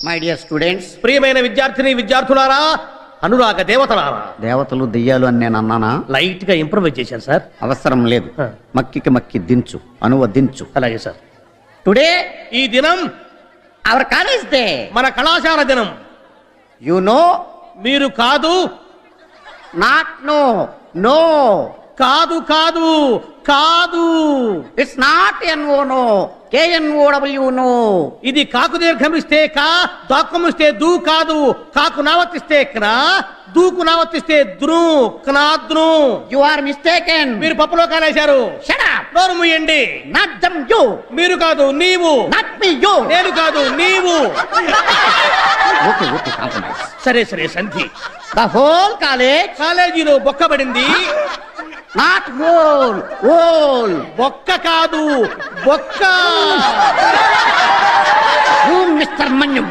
My dear students, ప్రియమైన విద్యార్థిని విద్యార్థులారా, అనురాగ దేవతలారా. దేవతలు దెయ్యాలు అని నేను అన్నానా? లైట్ గా ఇంప్రూవైజ్ చేశాను సార్. అవసరం లేదు. మక్కికి మక్కి దించు, అనువదించు. అలాగే సార్. టుడే ఈ దినం అవర్ కాలేజ్ డే. మన కళాశాల దినం. You know? మీరు కాదు. Not no. నో. కాదు కాదు కాదు. It's not N O no, KNOW no. ఇది కాకు దీర్ఘమిస్తే కా, దాక్కమిస్తే దూ కాదు. కాకు నావర్తిస్తే క్నా, దూకు నావర్తిస్తే ద్రు, క్నాద్రు. You are mistaken. మీరు పప్పులో కాలేశారు. Shut up. నోరు మూయండి. Not dum you. మీరు కాదు నీవు. Not me you. నేను కాదు నీవు. Okay okay, compromise. సరే సరే సంధి. The whole college. కాలేజీలో బొక్కబడింది. Not whole, whole. బొక్క కాదు బొక్క. You mister Manyam.